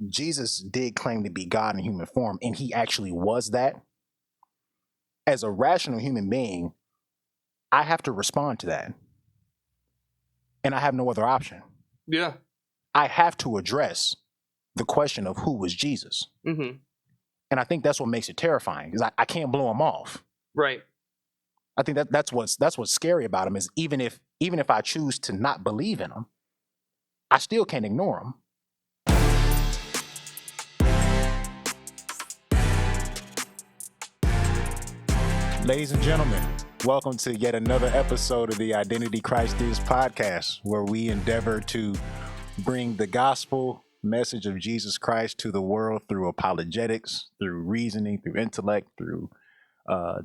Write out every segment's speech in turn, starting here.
Jesus did claim to be God in human form, and he actually was that, as a rational human being, I have to respond to that. And I have no other option. Yeah. I have to address the question of who was Jesus. Mm-hmm. And I think that's what makes it terrifying, because I can't blow him off. Right. I think that's what's scary about him, is even if I choose to not believe in him, I still can't ignore him. Ladies and gentlemen, welcome to yet another episode of the Identity Christ Is podcast, where we endeavor to bring the gospel message of Jesus Christ to the world through apologetics, through reasoning, through intellect, through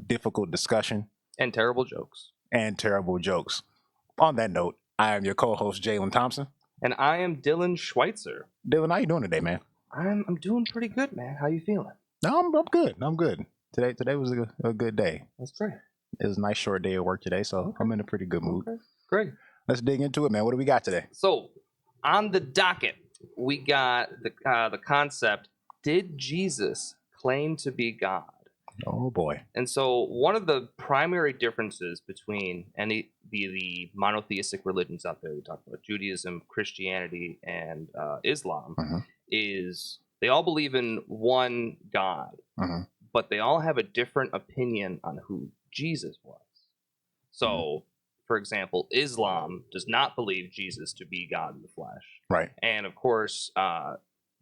difficult discussion. And terrible jokes. On that note, I am your co-host, Jalen Thompson. And I am Dylan Schweitzer. Dylan, how you doing today, man? I'm doing pretty good, man. How you feeling? No, I'm good. Today was a good day. That's great. It was a nice short day of work today, so I'm in a pretty good mood. Okay. Great. Let's dig into it, man. What do we got today? So, on the docket, we got the concept, did Jesus claim to be God? Oh, boy. And so one of the primary differences between the monotheistic religions out there, we talk about Judaism, Christianity, and Islam, is they all believe in one God, but they all have a different opinion on who Jesus was. So, for example, Islam does not believe Jesus to be God in the flesh. Right. And of course,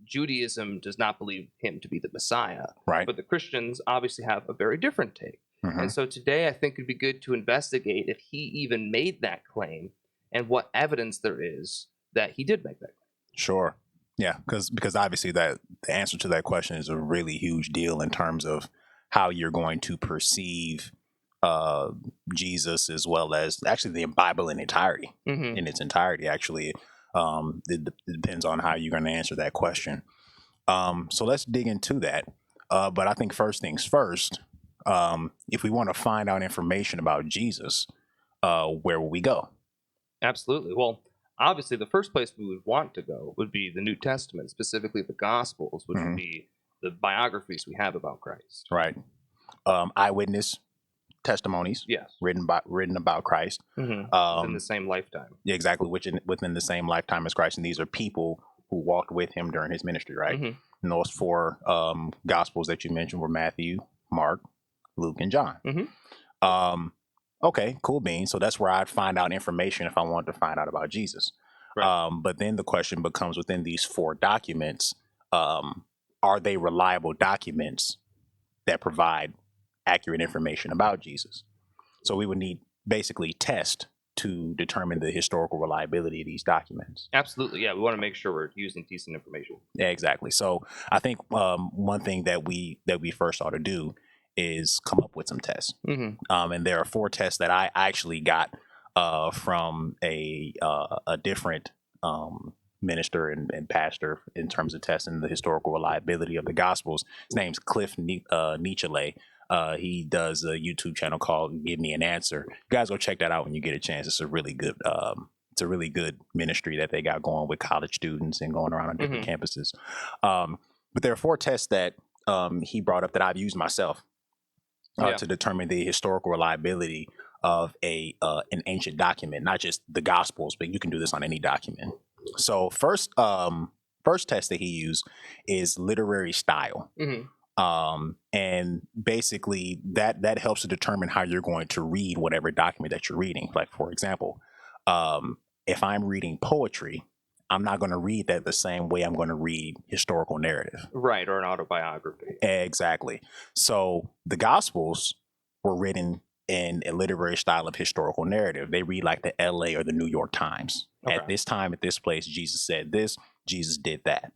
Judaism does not believe him to be the Messiah. Right. But the Christians obviously have a very different take. And so today I think it'd be good to investigate if he even made that claim and what evidence there is that he did make that claim. Sure. Yeah, because obviously that the answer to that question is a really huge deal in terms of how you're going to perceive Jesus, as well as actually the Bible in entirety. In its entirety, actually. It depends on how you're going to answer that question. So let's dig into that. But I think first things first, if we want to find out information about Jesus, where will we go? Absolutely. Well, obviously, the first place we would want to go would be the New Testament, specifically the Gospels, which would be the biographies we have about Christ. Right. Eyewitness testimonies. Yes. Written about Christ. Within the same lifetime. Yeah, exactly. Within the same lifetime as Christ. And these are people who walked with him during his ministry, right? And those four Gospels that you mentioned were Matthew, Mark, Luke, and John. Okay, cool beans. So that's where I'd find out information if I wanted to find out about Jesus. Right. But then the question becomes, within these four documents, are they reliable documents that provide accurate information about Jesus? So we would need basically tests to determine the historical reliability of these documents. Absolutely. Yeah, we want to make sure we're using decent information. Yeah, exactly. So I think one thing that we first ought to do is come up with some tests. And there are four tests that I actually got from a different minister and pastor in terms of testing the historical reliability of the Gospels. His name's Cliff Nichole. He does a YouTube channel called Give Me an Answer. You guys go check that out when you get a chance. It's a really good ministry that they got going with college students and going around on different campuses. But there are four tests that he brought up that I've used myself to determine the historical reliability of an ancient document, not just the Gospels, but you can do this on any document. So first test that he used is literary style. And basically that helps to determine how you're going to read whatever document that you're reading. Like, for example, if I'm reading poetry, I'm not going to read that the same way I'm going to read historical narrative. Right, or an autobiography. Exactly. So the Gospels were written in a literary style of historical narrative. They read like the LA or the New York Times. Okay. At this time, at this place, Jesus said this, Jesus did that.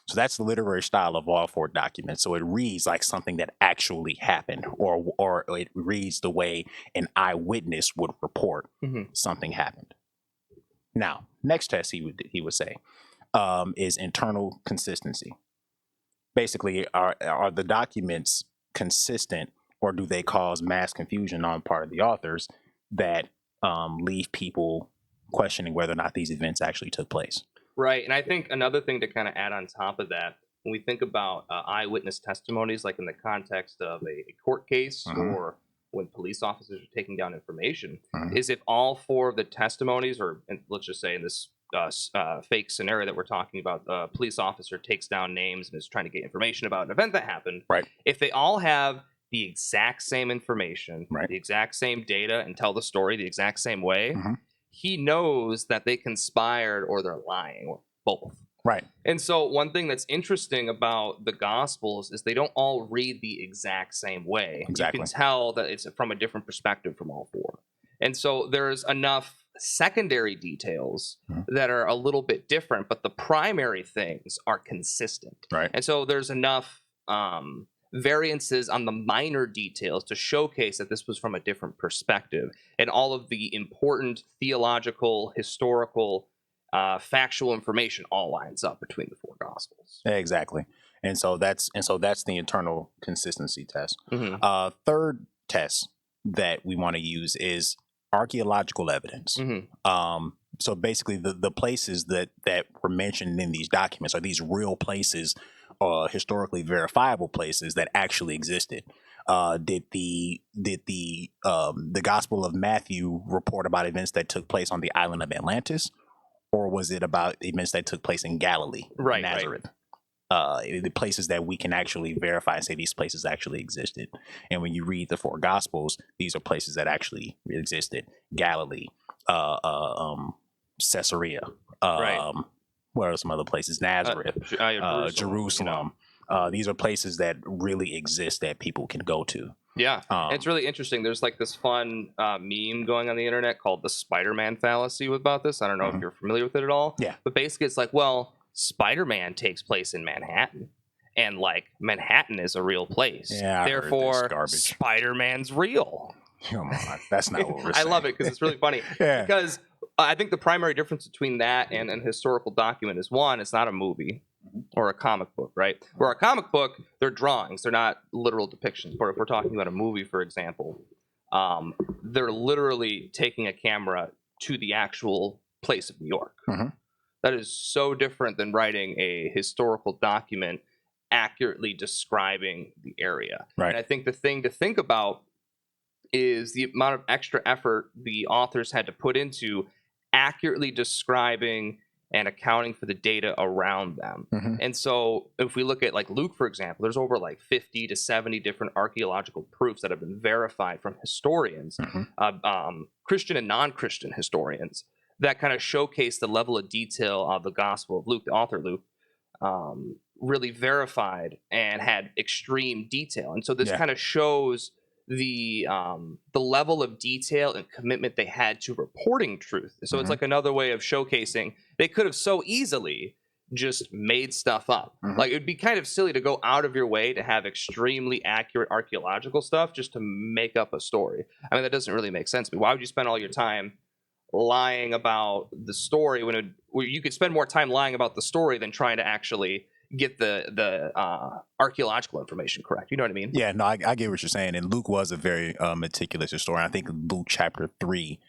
So that's the literary style of all four documents. So it reads like something that actually happened, or it reads the way an eyewitness would report something happened. Now, next test he would say is internal consistency. Basically, are the documents consistent, or do they cause mass confusion on part of the authors that leave people questioning whether or not these events actually took place? Right. And I think another thing to kind of add on top of that, when we think about eyewitness testimonies, like in the context of a court case or when police officers are taking down information, is if all four of the testimonies, or let's just say in this fake scenario that we're talking about, the police officer takes down names and is trying to get information about an event that happened. Right. If they all have the exact same information, the exact same data, and tell the story the exact same way, he knows that they conspired or they're lying, or both. Right. And so one thing that's interesting about the Gospels is they don't all read the exact same way. Exactly. You can tell that it's from a different perspective from all four. And so there's enough secondary details that are a little bit different, but the primary things are consistent. Right. And so there's enough variances on the minor details to showcase that this was from a different perspective, and all of the important theological, historical, factual information all lines up between the four Gospels. Exactly. And so that's the internal consistency test. Third test that we want to use is archaeological evidence. So basically the places that were mentioned in these documents are these real places, historically verifiable places that actually existed. Did the Gospel of Matthew report about events that took place on the island of Atlantis, or was it about events that took place in Galilee, Nazareth? The places that we can actually verify and say these places actually existed. And when you read the four Gospels, these are places that actually existed: Galilee, Caesarea, where are some other places? Nazareth, Jerusalem. These are places that really exist that people can go to. Yeah, it's really interesting. There's like this fun meme going on the internet called the Spider-Man fallacy about this. I don't know if you're familiar with it at all. Yeah. But basically it's like, well, Spider-Man takes place in Manhattan, and like Manhattan is a real place. Yeah, therefore Spider-Man's real. Come on, that's not what we're I saying. love it because it's really funny. Yeah. Because I think the primary difference between that and an historical document is, one, it's not a movie or a comic book, right? Where a comic book, they're drawings, they're not literal depictions. Or if we're talking about a movie, for example, they're literally taking a camera to the actual place of New York. That is so different than writing a historical document accurately describing the area. Right. And I think the thing to think about is the amount of extra effort the authors had to put into accurately describing and accounting for the data around them. And so if we look at like Luke, for example, there's over like 50 to 70 different archaeological proofs that have been verified from historians, Christian and non-Christian historians, that kind of showcase the level of detail of the Gospel of Luke. The author Luke really verified and had extreme detail. And so this kind of shows the level of detail and commitment they had to reporting truth. So it's like another way of showcasing they could have so easily just made stuff up. Like, it would be kind of silly to go out of your way to have extremely accurate archaeological stuff just to make up a story. I mean, that doesn't really make sense to me. Why would you spend all your time lying about the story when you could spend more time lying about the story than trying to actually get the archaeological information correct? You know what I mean? Yeah, no, I get what you're saying. And Luke was a very meticulous historian. I think Luke chapter 3,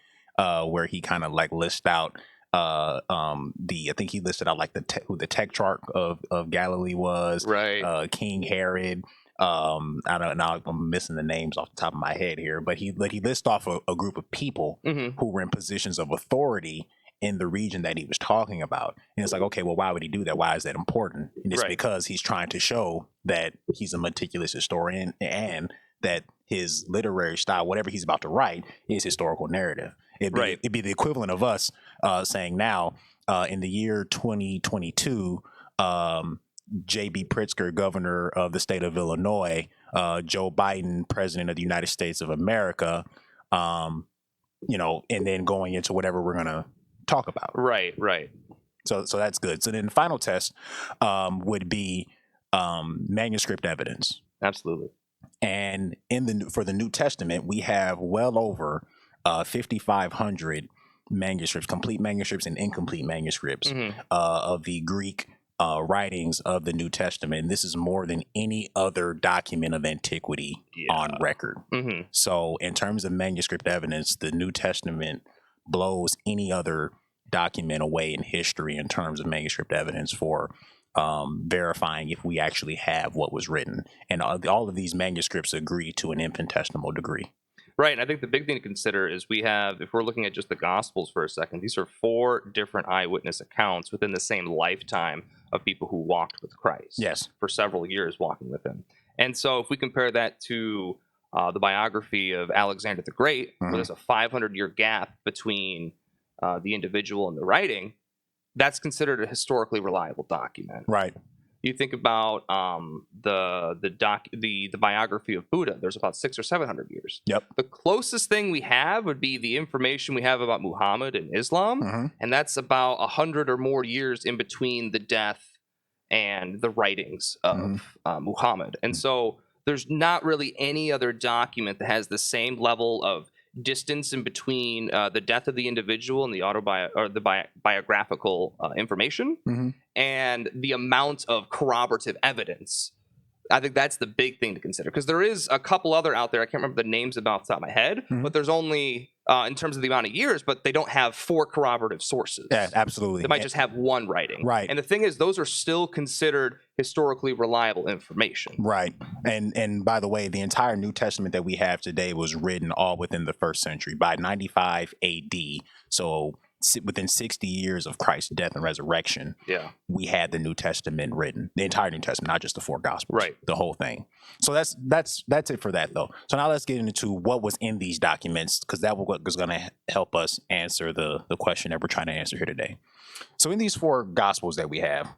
where he kind of like lists out I think he listed out like who the tetrarch of Galilee was, right? King Herod. I don't know, I'm missing the names off the top of my head here, but he lists off a group of people who were in positions of authority in the region that he was talking about. And it's like, okay, well, why would he do that? Why is that important? And it's because he's trying to show that he's a meticulous historian and that his literary style, whatever he's about to write, is historical narrative. It'd be the equivalent of us saying now, in the year 2022, J.B. Pritzker, governor of the state of Illinois, Joe Biden, president of the United States of America, and then going into whatever we're going to talk about. Right. So that's good. So then the final test would be manuscript evidence. Absolutely. And for the New Testament, we have well over 5,500 manuscripts, complete manuscripts and incomplete manuscripts of the Greek writings of the New Testament. This is more than any other document of antiquity on record. So in terms of manuscript evidence, the New Testament blows any other document away in history in terms of manuscript evidence for verifying if we actually have what was written. And all of these manuscripts agree to an infinitesimal degree. Right, and I think the big thing to consider is we have, if we're looking at just the Gospels for a second, these are 4 different eyewitness accounts within the same lifetime of people who walked with Christ. Yes. For several years walking with him. And so if we compare that to the biography of Alexander the Great, where there's a 500-year gap between the individual and the writing, that's considered a historically reliable document. Right. You think about the biography of Buddha. There's about 600 or 700 years. Yep. The closest thing we have would be the information we have about Muhammad and Islam, and that's about 100 or more years in between the death and the writings of Muhammad. And so there's not really any other document that has the same level of distance in between the death of the individual and the biographical information and the amount of corroborative evidence. I think that's the big thing to consider, because there is a couple other out there. I can't remember the names off the top of my head, but there's only in terms of the amount of years, but they don't have 4 corroborative sources. Yeah, absolutely. They might just have 1 writing. Right. And the thing is, those are still considered historically reliable information. Right. And by the way, the entire New Testament that we have today was written all within the 1st century by 95 AD. So within 60 years of Christ's death and resurrection, we had the New Testament written, the entire New Testament, not just the 4 Gospels, right? The whole thing. So that's it for that, though. So now let's get into what was in these documents, because that was going to help us answer the question that we're trying to answer here today. So in these 4 Gospels that we have,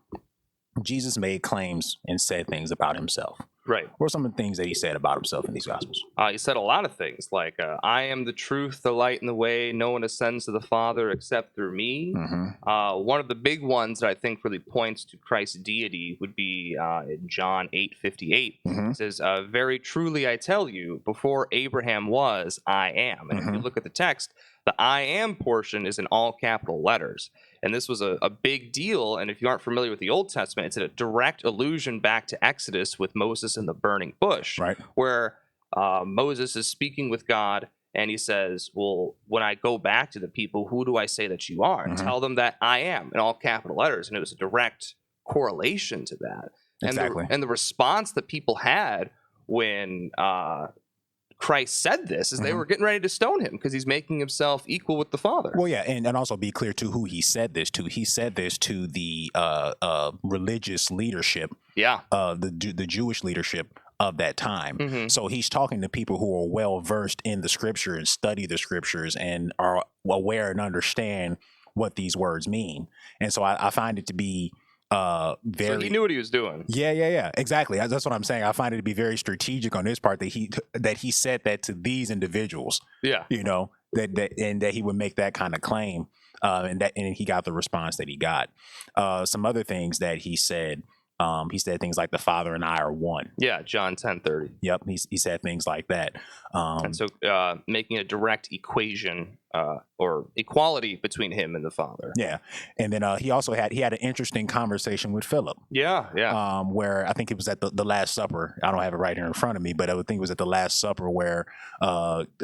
Jesus made claims and said things about himself. Right. What are some of the things that he said about himself in these Gospels? He said a lot of things, like, I am the truth, the light, and the way. No one ascends to the Father except through me. One of the big ones that I think really points to Christ's deity would be in John 8:58. It says, very truly I tell you, before Abraham was, I am. And if you look at the text, the I am portion is in all capital letters. And this was a big deal. And if you aren't familiar with the Old Testament, it's a direct allusion back to Exodus with Moses and the burning bush, right? Where Moses is speaking with God, and he says, well, when I go back to the people, who do I say that you are? And tell them that I am, in all capital letters. And it was a direct correlation to that. Exactly. And the response that people had when Christ said this is they were getting ready to stone him, because he's making himself equal with the Father. Well, yeah, and also be clear to who he said this to. He said this to the religious leadership, the Jewish leadership of that time. So he's talking to people who are well versed in the scriptures, study the scriptures, and are aware and understand what these words mean. And so I find it to be very. So he knew what he was doing. Yeah, exactly. That's what I'm saying. I find it to be very strategic on his part that he said that to these individuals. Yeah, you know, that he would make that kind of claim, and he got the response that he got. Some other things that he said. He said things like the Father and I are one. Yeah, John 10:30. Yep, he said things like that. And so making a direct equation or equality between him and the Father. Yeah, and then he also had an interesting conversation with Philip. Yeah. Where I think it was at the Last Supper. I don't have it right here in front of me, but I would think it was at the Last Supper where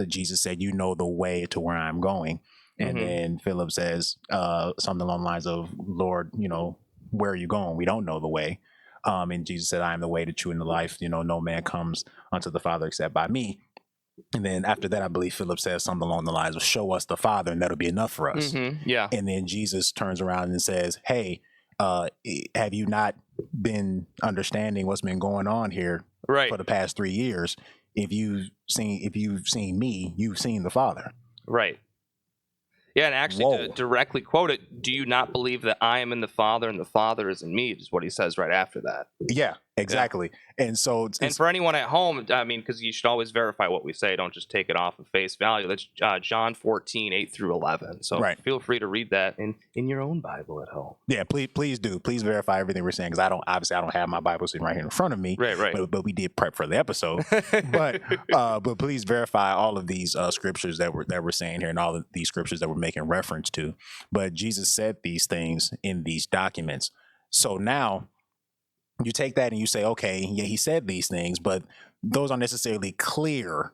Jesus said, "You know the way to where I'm going," and then Philip says something along the lines of, "Lord, you know, where are you going? We don't know the way." And Jesus said, "I am the way, the truth, and the life. You know, no man comes unto the Father except by me." And then after that, I believe Philip says something along the lines of, "Show us the Father, and that'll be enough for us." Yeah. And then Jesus turns around and says, "Hey, have you not been understanding what's been going on here for the past 3 years? If you've seen me, you've seen the Father." Right. Yeah, and actually to directly quote it, "Do you not believe that I am in the Father and the Father is in me?" is what he says right after that. Yeah, exactly. Yeah. And so, and for anyone at home, I mean, because you should always verify what we say, don't just take it off of face value. That's John 14:8-11. So feel free to read that in your own Bible at home. Yeah, please do. Please verify everything we're saying, because I don't have my Bible sitting right here in front of me. Right. But we did prep for the episode. but please verify all of these scriptures that we're saying here, and all of these scriptures that we're making reference to. But Jesus said these things in these documents. So now you take that and you say, okay, yeah, he said these things, but those aren't necessarily clear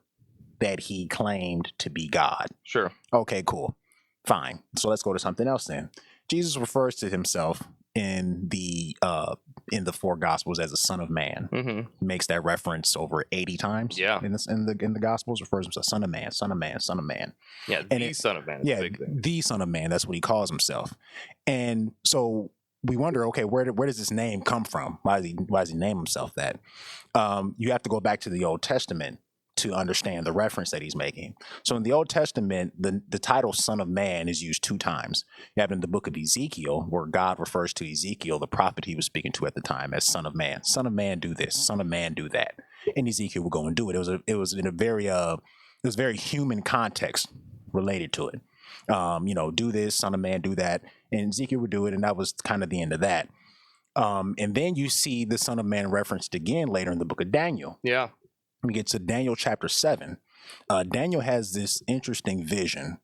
that he claimed to be God. Sure. Okay, cool. Fine. So let's go to something else then. Jesus refers to himself in the four gospels as a son of man. He makes that reference over 80 times. Yeah. In the gospels, refers to himself son of man, son of man, son of man. Yeah, the son of man is a big thing. The son of man, that's what he calls himself. And so we wonder, okay, where does this name come from? Why does he name himself that? You have to go back to the Old Testament to understand the reference that he's making. So in the Old Testament, the title Son of Man is used 2 times. You have it in the book of Ezekiel, where God refers to Ezekiel, the prophet he was speaking to at the time, as Son of Man. Son of Man, do this. Son of Man, do that. And Ezekiel would go and do it. It was in a very human context related to it. Do this, Son of Man, do that. And Ezekiel would do it, and that was kind of the end of that. And then you see the Son of Man referenced again later in the book of Daniel. Yeah. We get to Daniel chapter 7. Daniel has this interesting vision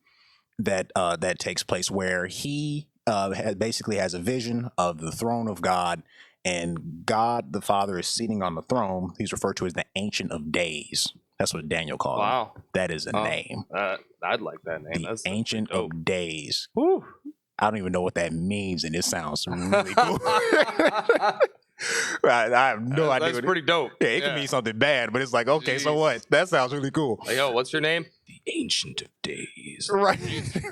that takes place where he basically has a vision of the throne of God, and God the Father is sitting on the throne. He's referred to as the Ancient of Days. That's what Daniel called him. That is a name. I'd like that name. The Ancient of Days. Woo. I don't even know what that means, and it sounds really cool. I have no idea. That's pretty dope. Yeah, it could mean something bad, but it's like, okay, so what? That sounds really cool. Hey, yo, what's your name? The Ancient of Days. Right.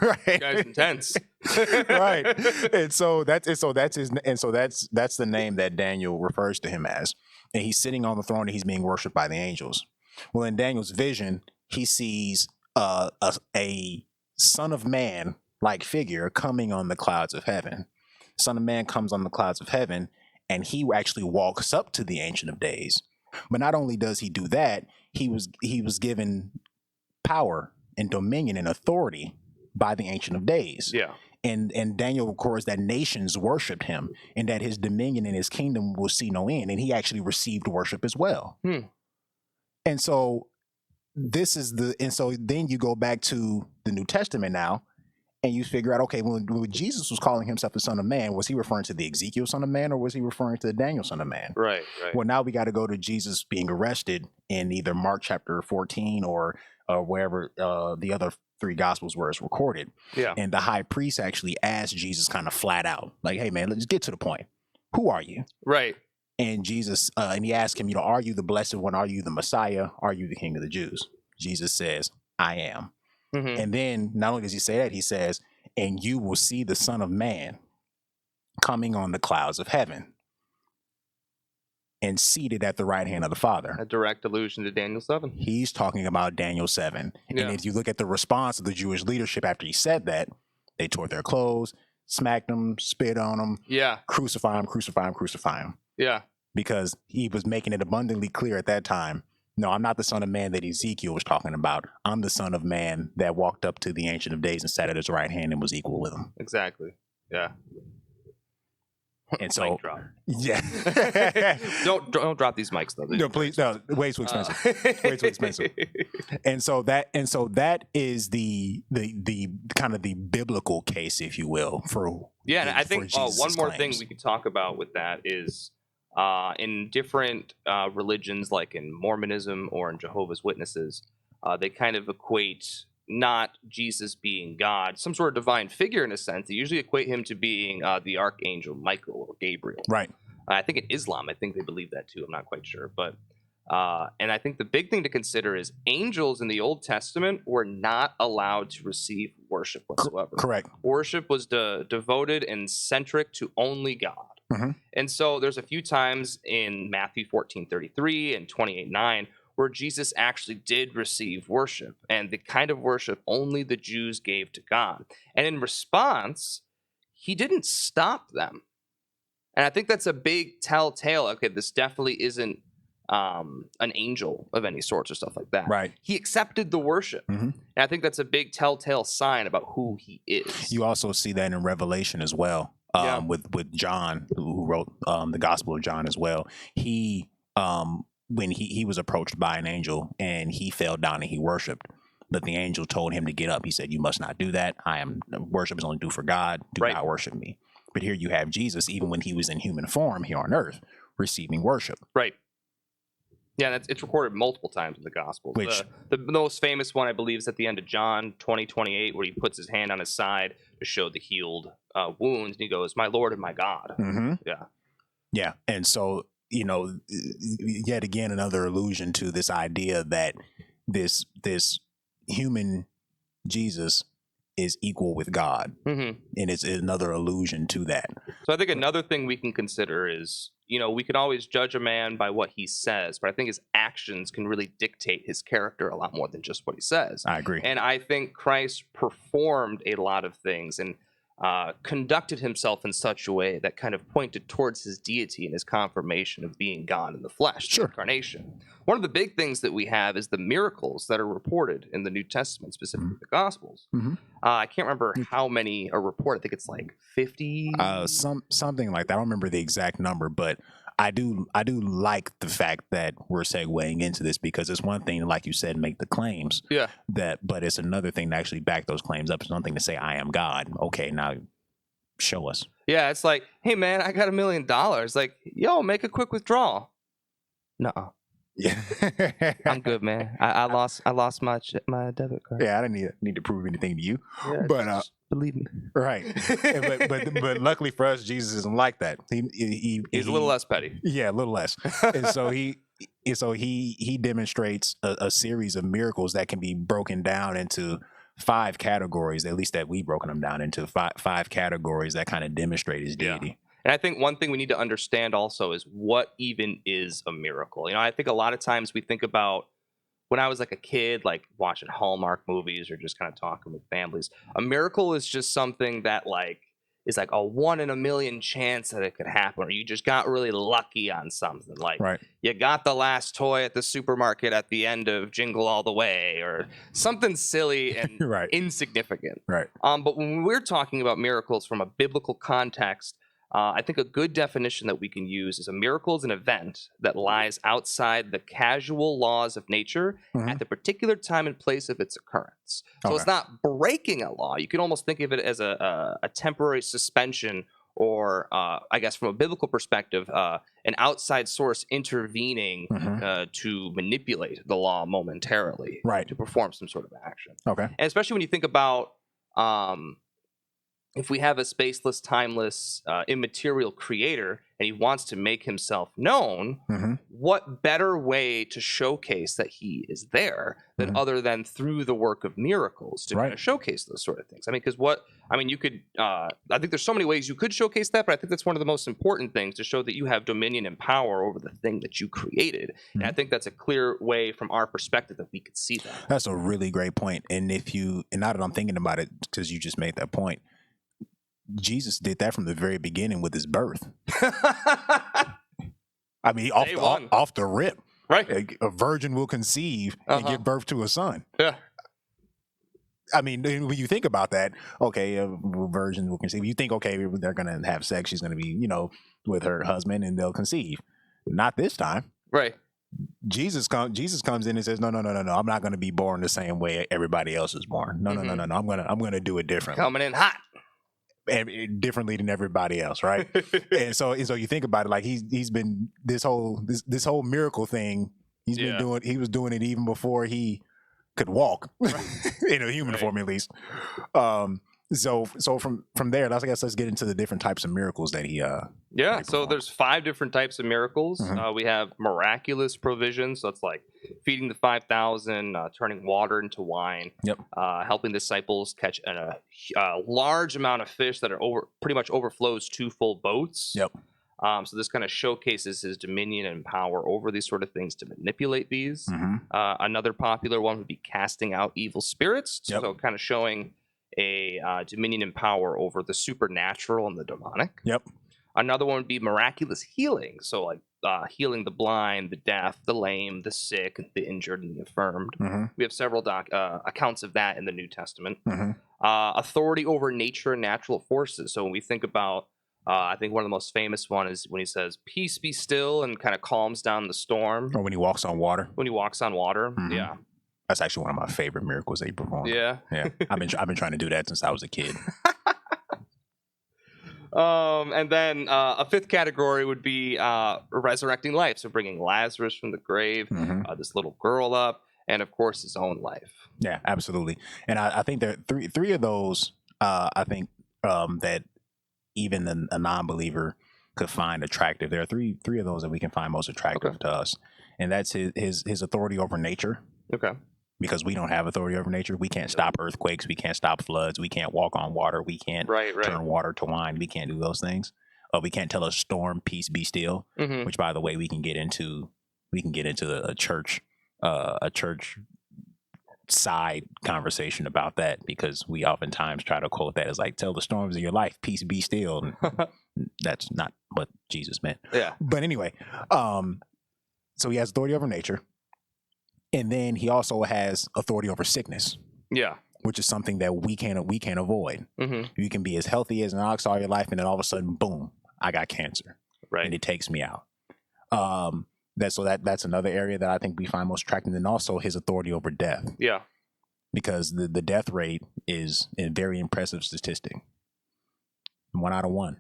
Right. Guy's intense. Right. And so that's the name that Daniel refers to him as. And he's sitting on the throne and he's being worshipped by the angels. Well, in Daniel's vision, he sees a son of man like figure coming on the clouds of heaven. Son of Man comes on the clouds of heaven, and he actually walks up to the Ancient of Days. But not only does he do that, he was given power and dominion and authority by the Ancient of Days. Yeah. And Daniel records that nations worshipped him, and that his dominion and his kingdom will see no end. And he actually received worship as well. And so then you go back to the New Testament now, and you figure out, okay, when Jesus was calling himself the Son of Man, was he referring to the Ezekiel Son of Man, or was he referring to the Daniel Son of Man? Right. Well, now we got to go to Jesus being arrested in either Mark chapter 14 or wherever the other 3 gospels where it's recorded. Yeah. And the high priest actually asked Jesus kind of flat out, like, hey, man, let's get to the point. Who are you? Right. And Jesus, and he asked him, are you the Blessed One? Are you the Messiah? Are you the King of the Jews? Jesus says, I am. And then not only does he say that, he says, and you will see the Son of Man coming on the clouds of heaven and seated at the right hand of the Father. A direct allusion to Daniel 7. He's talking about Daniel 7. Yeah. And if you look at the response of the Jewish leadership after he said that, they tore their clothes, smacked him, spit on him, crucify him, crucify him, crucify him. Yeah. Because he was making it abundantly clear at that time, no, I'm not the Son of Man that Ezekiel was talking about. I'm the Son of Man that walked up to the Ancient of Days and sat at his right hand and was equal with him. Exactly. Yeah. And so, drop. Yeah. don't drop these mics though. No, please, no. Way too expensive. Way too expensive. And so that is the kind of the biblical case, if you will, for and I think one more thing claims. we could talk about with that is in different religions, like in Mormonism or in Jehovah's Witnesses, they kind of equate not Jesus being God, some sort of divine figure in a sense. They usually equate him to being the archangel Michael or Gabriel. Right. I think in Islam, I think they believe that too. I'm not quite sure. But and I think the big thing to consider is angels in the Old Testament were not allowed to receive worship whatsoever. Correct. Worship was devoted and centric to only God. And so there's a few times in Matthew 14:33 and 28:9 where Jesus actually did receive worship, and the kind of worship only the Jews gave to God. And in response, he didn't stop them. And I think that's a big telltale. Okay, this definitely isn't an angel of any sorts or stuff like that. Right. He accepted the worship. And I think that's a big telltale sign about who he is. You also see that in Revelation as well. With John, who wrote the Gospel of John as well. He when he was approached by an angel and he fell down and he worshipped, but the angel told him to get up. He said, "You must not do that. Worship is only due for God. Do not worship me." But here you have Jesus, even when he was in human form here on earth, receiving worship. Right. Yeah, it's recorded multiple times in the Gospels. Which the most famous one, I believe, is at the end of John 20:28, where he puts his hand on his side to show the healed wounds, and he goes, "My Lord and my God." Mm-hmm. Yeah. Yeah, and so yet again another allusion to this idea that this human Jesus is equal with God, and it's another allusion to that. So I think another thing we can consider is, we can always judge a man by what he says, but I think his actions can really dictate his character a lot more than just what he says. I agree. And I think Christ performed a lot of things and conducted himself in such a way that kind of pointed towards his deity and his confirmation of being God in the flesh, Sure. the incarnation. One of the big things that we have is the miracles that are reported in the New Testament, specifically the Gospels. I can't remember how many are reported. I think it's like 50. Something like that. I don't remember the exact number, but I do like the fact that we're segueing into this, because it's one thing, like you said, make the claims. Yeah. But it's another thing to actually back those claims up. It's one thing to say, I am God. Okay, now show us. Yeah, it's like, hey man, I got $1 million. Like, yo, make a quick withdrawal. Nuh-uh. Yeah. I'm good, man. I lost my debit card. Yeah, I didn't need to prove anything to you. Yeah, but believe me. Right. but luckily for us, Jesus isn't like that. He's a little less petty. Yeah, a little less. And so he demonstrates a series of miracles that can be broken down into 5 categories, at least that we've broken them down into 5 categories that kind of demonstrate his deity. Yeah. And I think one thing we need to understand also is what even is a miracle. I think a lot of times we think about, when I was like a kid, like watching Hallmark movies or just kind of talking with families, a miracle is just something that is like a 1 in a million chance that it could happen, or you just got really lucky on something. Like, right. You got the last toy at the supermarket at the end of Jingle All the Way, or something silly and right. insignificant. Right. But when we're talking about miracles from a biblical context, I think a good definition that we can use is a miracle is an event that lies outside the casual laws of nature at the particular time and place of its occurrence. So It's not breaking a law. You can almost think of it as a temporary suspension, or I guess from a biblical perspective, an outside source intervening to manipulate the law momentarily, right, to perform some sort of action. Okay. And especially when you think about if we have a spaceless, timeless, immaterial creator and he wants to make himself known, what better way to showcase that he is there than other than through the work of miracles to kind of showcase those sort of things? I mean, because you could, I think there's so many ways you could showcase that, but I think that's one of the most important things, to show that you have dominion and power over the thing that you created. And I think that's a clear way from our perspective that we could see that. That's a really great point. And now that I'm thinking about it, because you just made that point, Jesus did that from the very beginning with his birth. I mean, off the rip, right? A virgin will conceive and give birth to a son. Yeah. I mean, when you think about that, okay, a virgin will conceive. You think, okay, they're going to have sex. She's going to be, with her husband, and they'll conceive. Not this time, right? Jesus comes in and says, no. I'm not going to be born the same way everybody else is born. No. I'm going to do it differently. Coming in hot. And differently than everybody else, right? and so you think about it, like he's been this whole miracle thing. He was doing it even before he could walk, in a human form at least. So from there, I guess let's get into the different types of miracles that he so there's 5 different types of miracles. We have miraculous provision, so it's like feeding the 5,000, turning water into wine, helping disciples catch a large amount of fish that are pretty much overflows 2 full boats. So this kind of showcases his dominion and power over these sort of things to manipulate these. Another popular one would be casting out evil spirits, so kind of showing a dominion and power over the supernatural and the demonic. Another one would be miraculous healing, so like healing the blind, the deaf, the lame, the sick, the injured, and the affirmed. We have several accounts of that in the New Testament. Authority over nature and natural forces. So when we think about, I think one of the most famous one is when he says, "Peace, be still," and kind of calms down the storm. Or when he walks on water. Yeah. That's actually one of my favorite miracles that he performed. Yeah. I've been trying to do that since I was a kid. And then a fifth category would be resurrecting life, so bringing Lazarus from the grave, this little girl up, and of course his own life. Yeah, absolutely. And I think there are three of those. I think that even a non-believer could find attractive. There are three of those that we can find most attractive to us, and that's his authority over nature. Okay. Because we don't have authority over nature. We can't stop earthquakes. We can't stop floods. We can't walk on water. We can't turn water to wine. We can't do those things. We can't tell a storm, peace, be still. Which, by the way, we can get into a church side conversation about that, because we oftentimes try to quote that as like, tell the storms of your life, peace, be still. And that's not what Jesus meant. Yeah. But anyway, so he has authority over nature. And then he also has authority over sickness. Yeah. Which is something that we can't avoid. You can be as healthy as an ox all your life, and then all of a sudden, boom, I got cancer. Right. And it takes me out. That's another area that I think we find most attractive. And also his authority over death. Yeah. Because the death rate is a very impressive statistic. 1 out of 1.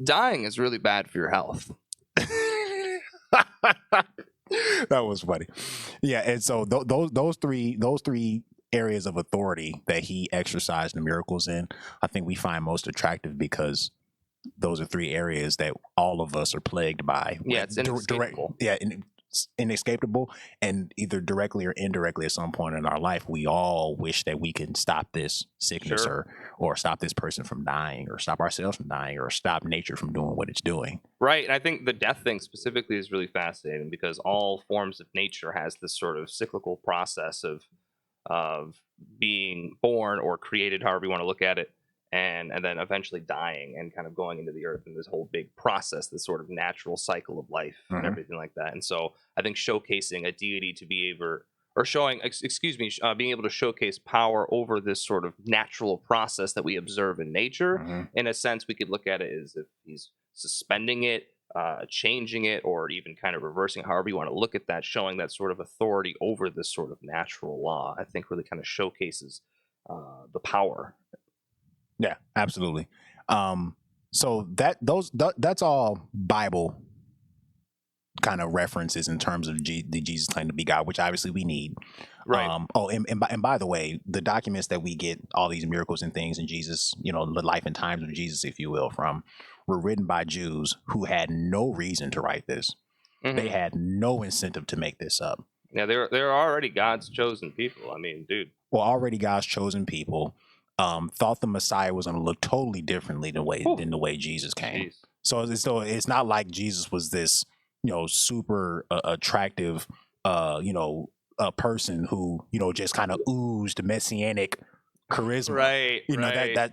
Dying is really bad for your health. That was funny. Yeah, and so those three areas of authority that he exercised the miracles in, I think we find most attractive, because those are 3 areas that all of us are plagued by. Yeah, it's inescapable. Inescapable, and either directly or indirectly at some point in our life, we all wish that we can stop this sickness, or stop this person from dying, or stop ourselves from dying, or stop nature from doing what it's doing. Right. And I think the death thing specifically is really fascinating, because all forms of nature has this sort of cyclical process of being born or created, however you want to look at it, and then eventually dying and kind of going into the earth, and this whole big process, this sort of natural cycle of life and everything like that. And so I think showcasing a deity to be able, or being able to showcase power over this sort of natural process that we observe in nature, in a sense, we could look at it as if he's suspending it, changing it, or even kind of reversing it, however you want to look at that, showing that sort of authority over this sort of natural law, I think really kind of showcases the power. Yeah, absolutely. So that's all Bible kind of references in terms of the Jesus claim to be God, which obviously we need. Right. And by the way, the documents that we get all these miracles and things in Jesus, the life and times of Jesus, if you will, from, were written by Jews who had no reason to write this. They had no incentive to make this up. Yeah, they're already God's chosen people. I mean, dude. Well, already God's chosen people. Thought the Messiah was going to look totally differently than the way Jesus came. Jeez. So it's not like Jesus was this, super attractive, a person who, just kind of oozed messianic charisma. Right.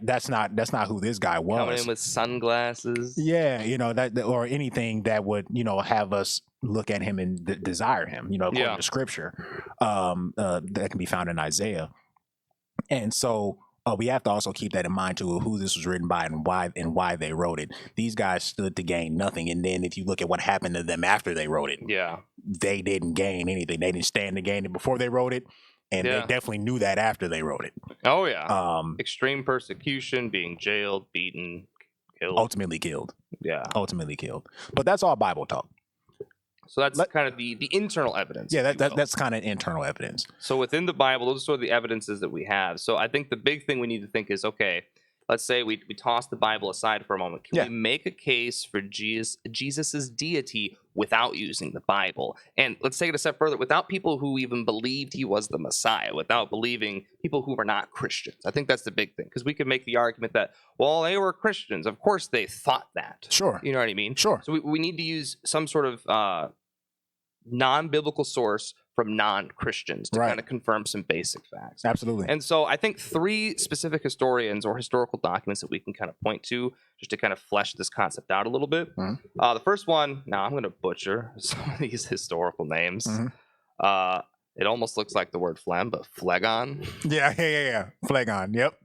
That's not who this guy was. Coming in with sunglasses. Yeah. That or anything that would, have us look at him and desire him, according to scripture, that can be found in Isaiah. And so, we have to also keep that in mind too, who this was written by and why they wrote it. These guys stood to gain nothing, and then if you look at what happened to them after they wrote it, they didn't gain anything. They didn't stand to gain it before they wrote it, and they definitely knew that after they wrote it. Oh yeah, extreme persecution, being jailed, beaten, killed, ultimately killed. Yeah, ultimately killed. But that's all Bible talk. So that's kind of the internal evidence. Yeah, that's kind of internal evidence. So within the Bible, those are sort of the evidences that we have. So I think the big thing we need to think is, okay, let's say we toss the Bible aside for a moment. Can we make a case for Jesus's deity without using the Bible? And let's take it a step further, without people who even believed he was the Messiah, without believing people who were not Christians. I think that's the big thing, because we could make the argument that, well, they were Christians. Of course they thought that. Sure. You know what I mean? Sure. So we need to use some sort of non-biblical source from non-Christians to kind of confirm some basic facts. Absolutely. And so I think 3 specific historians or historical documents that we can kind of point to just to kind of flesh this concept out a little bit. The first one, now I'm going to butcher some of these historical names. It almost looks like the word phlegm, but phlegon. Yeah. Phlegon, yep.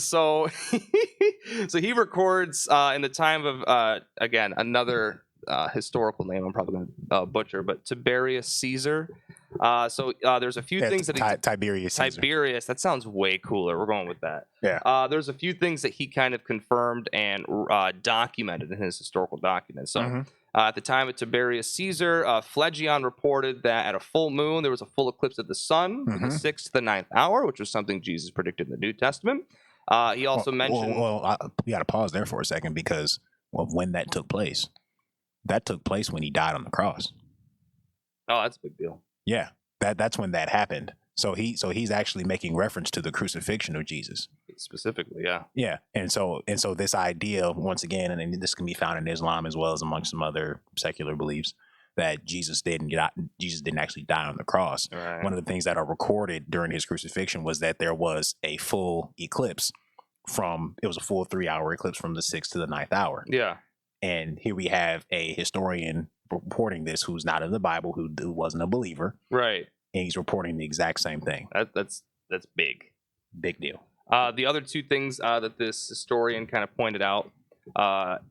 So he records in the time of, again, another historical name I'm probably going to butcher, but Tiberius Caesar. There's a few things that Tiberius Caesar. Tiberius. That sounds way cooler. We're going with that. Yeah. There's a few things that he kind of confirmed and documented in his historical documents. So at the time of Tiberius Caesar, Phlegon reported that at a full moon there was a full eclipse of the sun from the 6th to the 9th hour, which was something Jesus predicted in the New Testament. He also mentioned. We got to pause there for a second because of when that took place. That took place when he died on the cross. Oh, that's a big deal. Yeah, that's when that happened. So he's actually making reference to the crucifixion of Jesus specifically. Yeah. Yeah, and so this idea, once again, and this can be found in Islam as well as amongst some other secular beliefs, that Jesus didn't actually die on the cross. Right. One of the things that are recorded during his crucifixion was that there was a full eclipse it was a full 3-hour eclipse from the 6th to the 9th hour. Yeah. And here we have a historian reporting this who's not in the Bible, who wasn't a believer. Right. And he's reporting the exact same thing. That's big. Big deal. The other two things that this historian kind of pointed out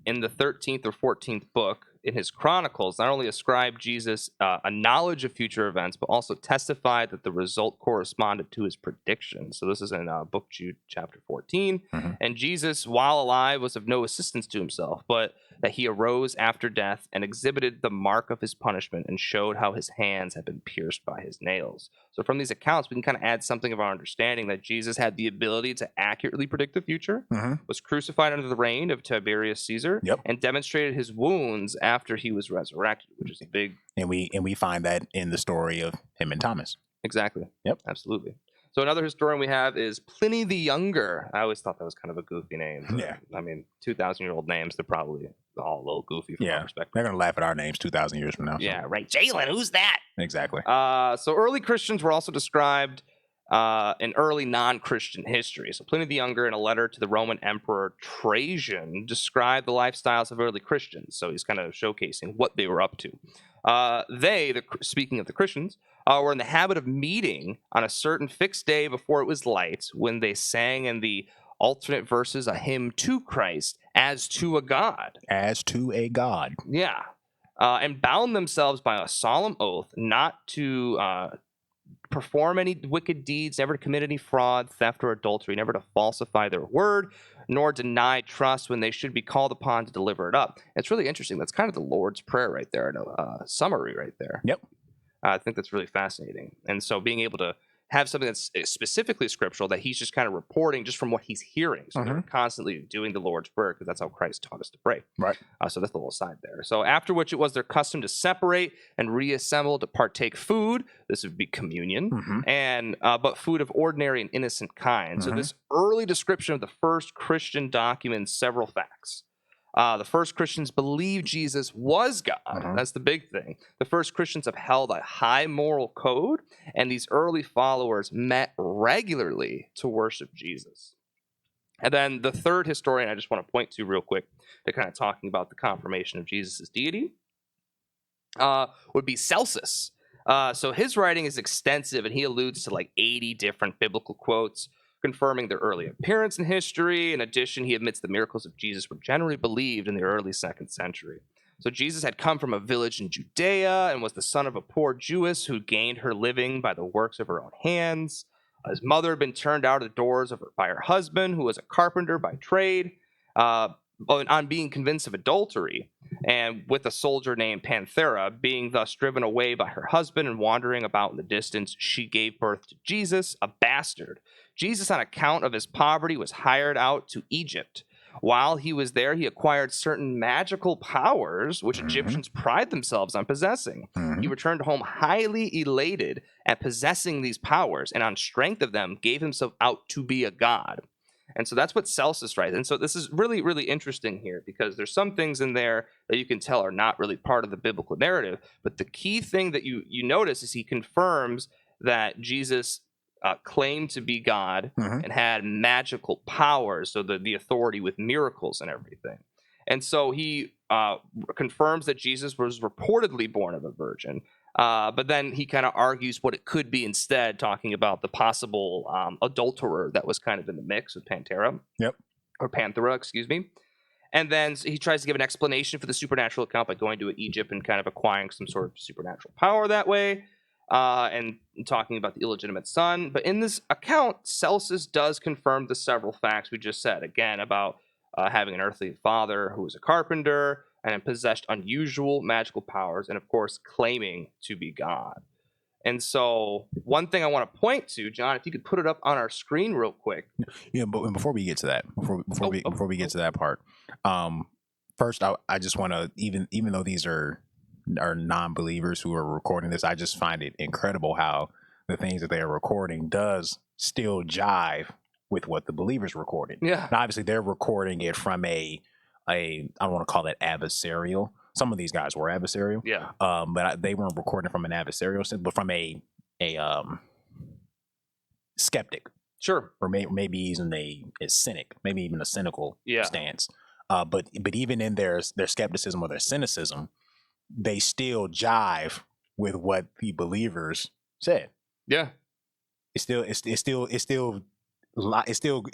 in the 13th or 14th book in his chronicles, not only ascribed Jesus a knowledge of future events, but also testified that the result corresponded to his prediction. So this is in Book Jude, chapter 14. And Jesus, while alive, was of no assistance to himself, but that he arose after death and exhibited the mark of his punishment and showed how his hands had been pierced by his nails. So from these accounts, we can kind of add something of our understanding that Jesus had the ability to accurately predict the future, was crucified under the reign of Tiberius Caesar, and demonstrated his wounds after he was resurrected, which is a big... And we find that in the story of him and Thomas. Exactly. Yep. Absolutely. So another historian we have is Pliny the Younger. I always thought that was kind of a goofy name. Yeah. I mean, 2,000-year-old names, they're probably all a little goofy from our perspective. They're going to laugh at our names 2,000 years from now. Yeah, right. Jalen, who's that? Exactly. So early Christians were also described in early non-Christian history. So Pliny the Younger, in a letter to the Roman Emperor Trajan, described the lifestyles of early Christians. So he's kind of showcasing what they were up to. Speaking of the Christians, were in the habit of meeting on a certain fixed day before it was light, when they sang in the alternate verses a hymn to Christ as to a god. As to a god. Yeah. And bound themselves by a solemn oath not to perform any wicked deeds, never to commit any fraud, theft, or adultery, never to falsify their word, nor deny trust when they should be called upon to deliver it up. It's really interesting. That's kind of the Lord's Prayer right there, in a summary right there. Yep. I think that's really fascinating. And so being able to have something that's specifically scriptural that he's just kind of reporting just from what he's hearing. So they're constantly doing the Lord's Prayer because that's how Christ taught us to pray. Right. So that's the little side there. So after which it was their custom to separate and reassemble to partake food. This would be communion, and but food of ordinary and innocent kind. So this early description of the first Christian documents several facts. The first Christians believed Jesus was God. That's the big thing. The first Christians upheld a high moral code, and these early followers met regularly to worship Jesus. And then the third historian I just want to point to real quick, to kind of talking about the confirmation of Jesus' deity, would be Celsus. So his writing is extensive, and he alludes to like 80 different biblical quotes confirming their early appearance in history. In addition, he admits the miracles of Jesus were generally believed in the early 2nd century. So Jesus had come from a village in Judea and was the son of a poor Jewess who gained her living by the works of her own hands. His mother had been turned out of the doors by her husband, who was a carpenter by trade, on being convinced of adultery, and with a soldier named Panthera, being thus driven away by her husband and wandering about in the distance, she gave birth to Jesus, a bastard. Jesus, on account of his poverty, was hired out to Egypt. While he was there, he acquired certain magical powers, which Egyptians pride themselves on possessing. He returned home highly elated at possessing these powers, and on strength of them, gave himself out to be a god. And so that's what Celsus writes. And so this is really, really interesting here, because there's some things in there that you can tell are not really part of the biblical narrative. But the key thing that you notice is he confirms that Jesus claimed to be God and had magical powers, so the authority with miracles and everything. And so he confirms that Jesus was reportedly born of a virgin. But then he kind of argues what it could be instead, talking about the possible adulterer that was kind of in the mix with Panthera. Or Panthera, excuse me. And then he tries to give an explanation for the supernatural account by going to Egypt and kind of acquiring some sort of supernatural power that way. and talking about the illegitimate son. But in this account, Celsus does confirm the several facts we just said. Again, about having an earthly father who was a carpenter and possessed unusual magical powers, and of course, claiming to be God. And so, one thing I want to point to, John, if you could put it up on our screen real quick. Yeah, but before we get to that, before we get to that part, first I just want to, even though these are non-believers who are recording this, I just find it incredible how the things that they are recording does still jive with what the believers recorded. Yeah. Now, obviously, they're recording it from a I don't want to call it adversarial. Some of these guys were adversarial. Yeah. But they weren't recording from an adversarial sense, but from a skeptic. Sure. Or maybe even a cynic, maybe even a cynical stance. But even in their skepticism or their cynicism, they still jive with what the believers said. Yeah. It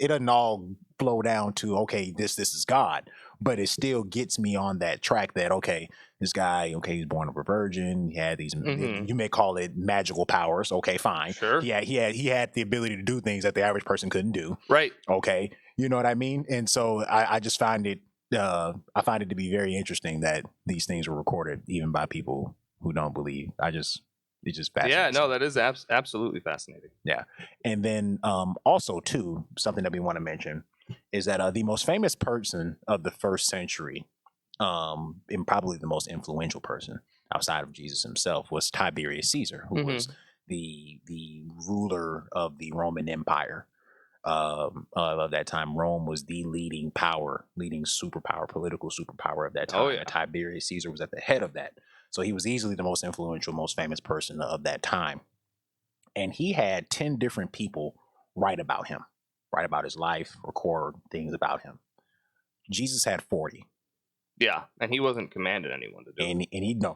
doesn't all flow down to, okay, this is God, but it still gets me on that track that, okay, this guy, okay, he's born of a virgin, he had these, you may call it magical powers, okay, fine. Sure. He had the ability to do things that the average person couldn't do. Right. Okay. You know what I mean? And so I just find it I find it to be very interesting that these things were recorded even by people who don't believe. It's just fascinating. Yeah, no, that is absolutely fascinating. Yeah. And then also, too, something that we want to mention is that the most famous person of the first century, and probably the most influential person outside of Jesus himself, was Tiberius Caesar, who was the ruler of the Roman Empire. Of that time. Rome was the leading superpower, political superpower of that time. Oh, yeah. And Tiberius Caesar was at the head of that. So he was easily the most influential, most famous person of that time. And he had 10 different people write about him, write about his life, record things about him. Jesus had 40. Yeah, and he wasn't commanding anyone to do it. And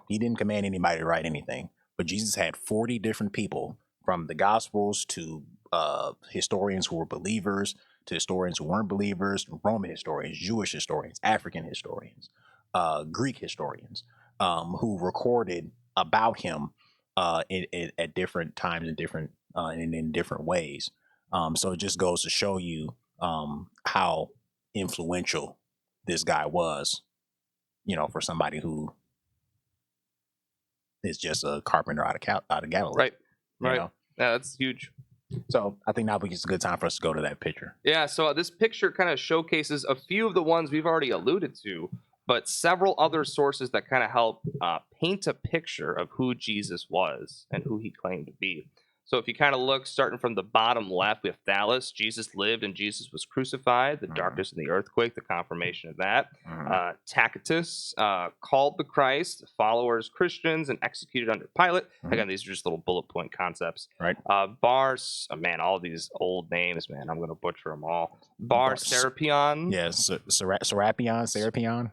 he didn't command anybody to write anything. But Jesus had 40 different people, from the Gospels to historians who were believers, to historians who weren't believers, Roman historians, Jewish historians, African historians, Greek historians, who recorded about him at different times and in different ways. So it just goes to show you how influential this guy was, for somebody who is just a carpenter out of Galilee. Right. Yeah, that's huge. So I think now it's a good time for us to go to that picture. Yeah, so this picture kind of showcases a few of the ones we've already alluded to, but several other sources that kind of help paint a picture of who Jesus was and who he claimed to be. So if you kind of look, starting from the bottom left, we have Thales. Jesus lived and Jesus was crucified. The darkness and the earthquake, the confirmation of that. Tacitus called the Christ, followers Christians, and executed under Pilate. Again, these are just little bullet point concepts. Right. Bars, man, all these old names, man, I'm going to butcher them all. Bar Serapion. Yeah, Serapion.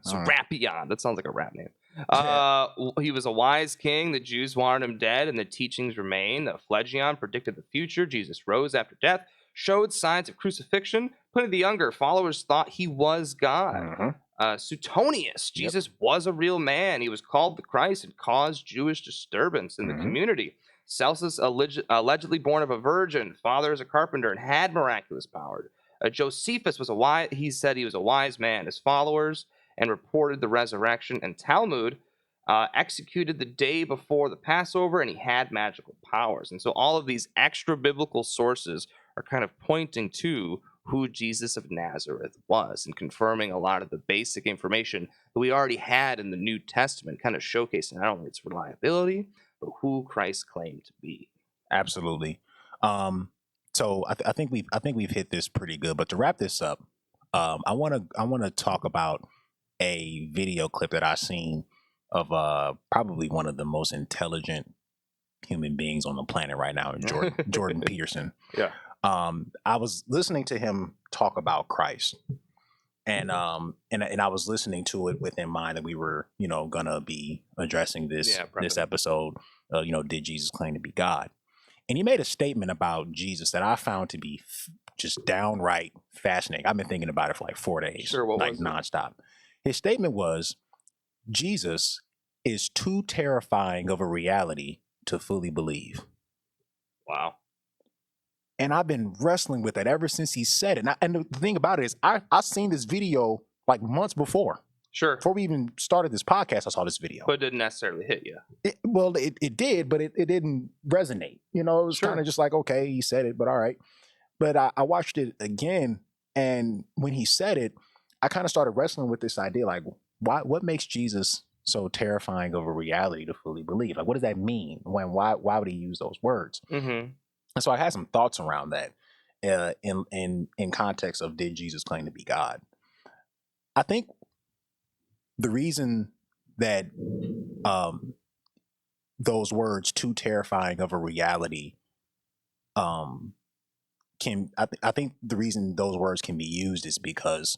Serapion. That sounds like a rap name. He was a wise king. The Jews wanted him dead, and the teachings remain. Phlegon predicted the future. Jesus rose after death, showed signs of crucifixion. Pliny the Younger, followers thought he was God. Suetonius, Jesus was a real man. He was called the Christ and caused Jewish disturbance in the community. Celsus, allegedly born of a virgin, father is a carpenter, and had miraculous power. Josephus he said he was a wise man. His followers and reported the resurrection, and Talmud executed the day before the Passover, and he had magical powers. And so all of these extra biblical sources are kind of pointing to who Jesus of Nazareth was and confirming a lot of the basic information that we already had in the New Testament, kind of showcasing not only its reliability, but who Christ claimed to be. Absolutely. So I think we've hit this pretty good, but to wrap this up, I want to talk about a video clip that I seen of probably one of the most intelligent human beings on the planet right now, Jordan Peterson. Yeah. I was listening to him talk about Christ, and I was listening to it with in mind that we were, gonna be addressing this episode. Did Jesus claim to be God? And he made a statement about Jesus that I found to be just downright fascinating. I've been thinking about it for like 4 days, nonstop. His statement was, Jesus is too terrifying of a reality to fully believe. Wow. And I've been wrestling with that ever since he said it. And the thing about it is, I seen this video like months before. Sure. Before we even started this podcast, I saw this video. But it didn't necessarily hit you. It did, but it didn't resonate. You know, it was kind of just like, okay, he said it, but all right. But I watched it again, and when he said it, I kind of started wrestling with this idea, like, what makes Jesus so terrifying of a reality to fully believe? Like, what does that mean? Why would he use those words? Mm-hmm. And so I had some thoughts around that in context of, did Jesus claim to be God? I think the reason that those words, too terrifying of a reality, I think the reason those words can be used is because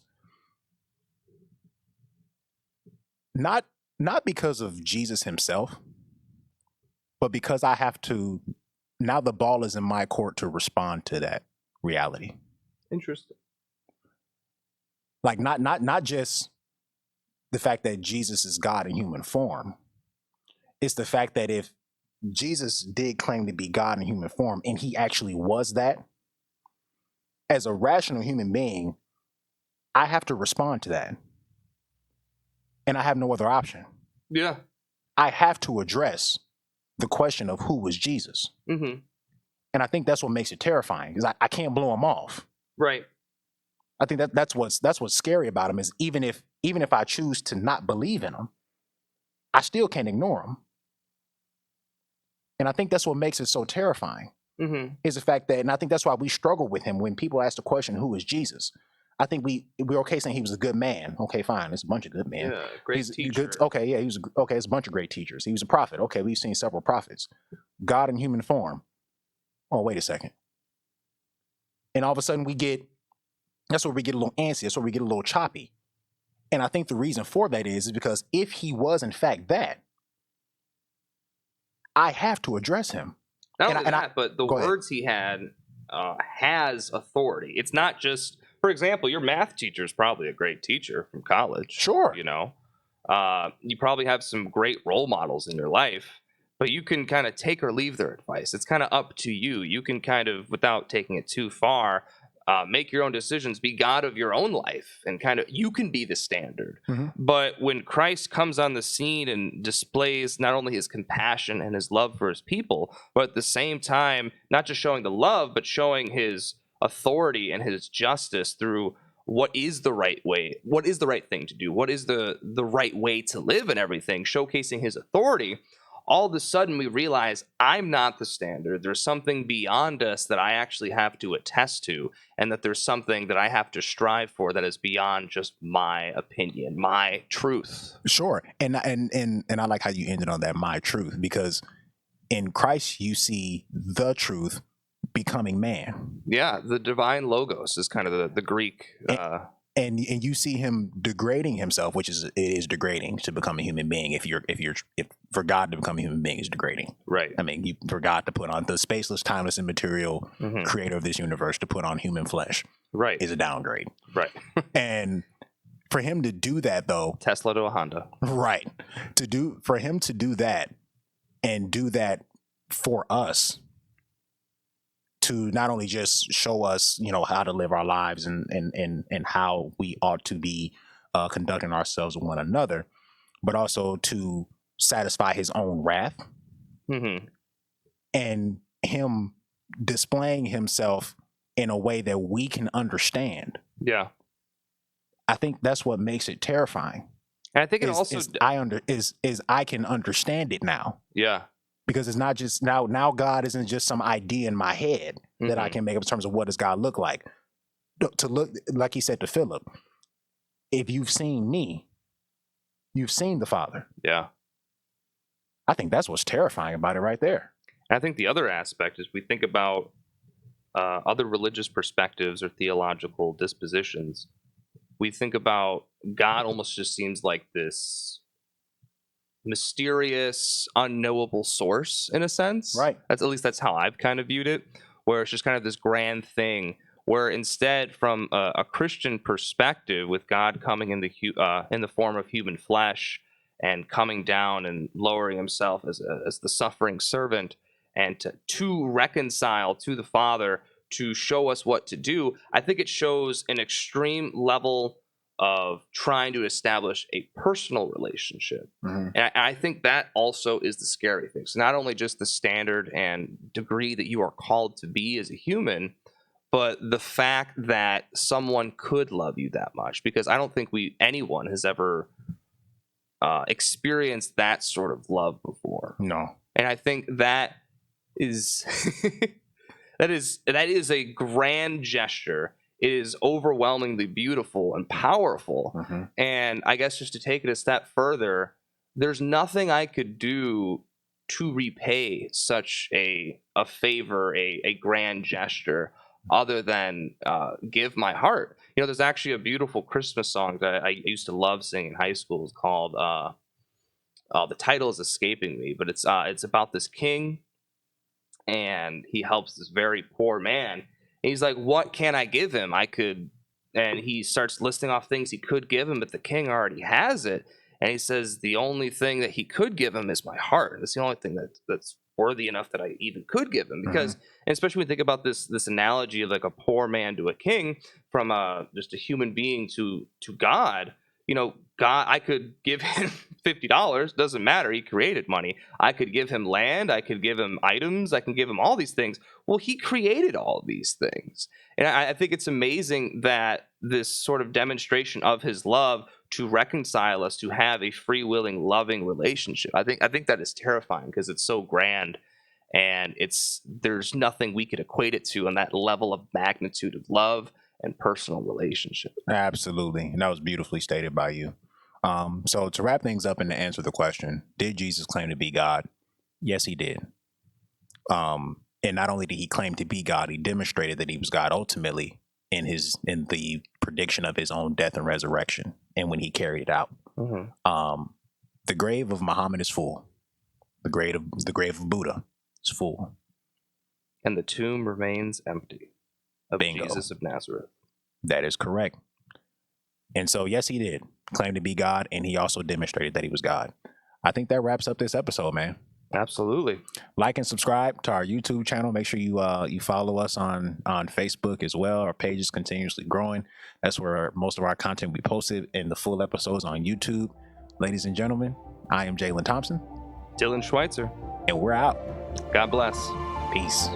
not because of Jesus himself, but because I have to, now the ball is in my court to respond to that reality. Interesting. Like not just the fact that Jesus is God in human form. It's the fact that if Jesus did claim to be God in human form, and he actually was that, as a rational human being, I have to respond to that. And I have no other option. Yeah. I have to address the question of who was Jesus. Mm-hmm. And I think that's what makes it terrifying, because I can't blow him off. Right. I think that's what's scary about him, is even if I choose to not believe in him, I still can't ignore him. And I think that's what makes it so terrifying, is the fact that, and I think that's why we struggle with him when people ask the question, who is Jesus? I think we're okay saying he was a good man. Okay, fine. There's a bunch of good men. Yeah, great teacher. Okay, yeah, it's a bunch of great teachers. He was a prophet. Okay, we've seen several prophets. God in human form. Oh, wait a second. And all of a sudden that's where we get a little antsy. That's where we get a little choppy. And I think the reason for that is because if he was in fact that, I have to address him. Not only that, but the words he had has authority. It's not just, for example, your math teacher is probably a great teacher from college. Sure. You know, you probably have some great role models in your life, but you can kind of take or leave their advice. It's kind of up to you. You can kind of, without taking it too far, make your own decisions, be God of your own life, and kind of, you can be the standard. Mm-hmm. But when Christ comes on the scene and displays not only his compassion and his love for his people, but at the same time, not just showing the love, but showing his authority and his justice through what is the right way, what is the right thing to do, what is the right way to live, and everything, showcasing his authority, all of a sudden we realize I'm not the standard. There's something beyond us that I actually have to attest to, and that there's something that I have to strive for that is beyond just my opinion, my truth. Sure. And I like how you ended on that, my truth, because in Christ you see the truth becoming man. Yeah, the divine logos is kind of the Greek. And you see him degrading himself, which it is degrading to become a human being. If for God to become a human being is degrading, right? I mean, for God to put on the spaceless, timeless, immaterial creator of this universe to put on human flesh, right, is a downgrade, right? And for him to do that, though, Tesla to a Honda, right? For him to do that, and do that for us, to not only just show us, how to live our lives and how we ought to be conducting ourselves with one another, but also to satisfy his own wrath, and him displaying himself in a way that we can understand. Yeah, I think that's what makes it terrifying. And I think I can understand it now. Yeah. Because it's not just now God isn't just some idea in my head that I can make up in terms of what does God look like. To look, like he said to Philip, if you've seen me, you've seen the Father. Yeah. I think that's what's terrifying about it right there. And I think the other aspect is we think about other religious perspectives or theological dispositions. We think about God almost just seems like this mysterious, unknowable source in a sense. Right. At least that's how I've kind of viewed it, where it's just kind of this grand thing, where instead from a Christian perspective, with God coming in the form of human flesh and coming down and lowering himself as the suffering servant, and to reconcile to the Father, to show us what to do. I think it shows an extreme level of trying to establish a personal relationship. And I think that also is the scary thing. So not only just the standard and degree that you are called to be as a human, but the fact that someone could love you that much, because I don't think anyone has ever experienced that sort of love before. No. And I think that is that is a grand gesture. It is overwhelmingly beautiful and powerful. And I guess just to take it a step further, there's nothing I could do to repay such a favor, a grand gesture, other than give my heart. There's actually a beautiful Christmas song that I used to love singing in high school. It's called the title is escaping me, but it's about this king, and he helps this very poor man. And he's like, what can I give him? And he starts listing off things he could give him, but the king already has it. And he says, the only thing that he could give him is my heart. It's the only thing that's worthy enough that I even could give him. Because, and especially when we think about this analogy of like a poor man to a king, from just a human being to God, God, I could give him $50. Doesn't matter. He created money. I could give him land. I could give him items. I can give him all these things. Well, he created all of these things. And I think it's amazing that this sort of demonstration of his love to reconcile us, to have a free-willing, loving relationship. I think that is terrifying, because it's so grand, and there's nothing we could equate it to on that level of magnitude of love and personal relationship. Absolutely. And that was beautifully stated by you. So to wrap things up and to answer the question, did Jesus claim to be God? Yes, he did. And not only did he claim to be God, he demonstrated that he was God ultimately in the prediction of his own death and resurrection, and when he carried it out. The grave of Muhammad is full. The grave of Buddha is full. And the tomb remains empty of Bingo. Jesus of Nazareth. That is correct. And so, yes, he did claim to be God, and he also demonstrated that he was God. I think that wraps up this episode, man. Absolutely. Like and subscribe to our YouTube channel. Make sure you follow us on Facebook as well. Our page is continuously growing. That's where most of our content will be posted, and the full episodes on YouTube. Ladies and gentlemen, I am Jalen Thompson. Dylan Schweitzer. And we're out. God bless. Peace.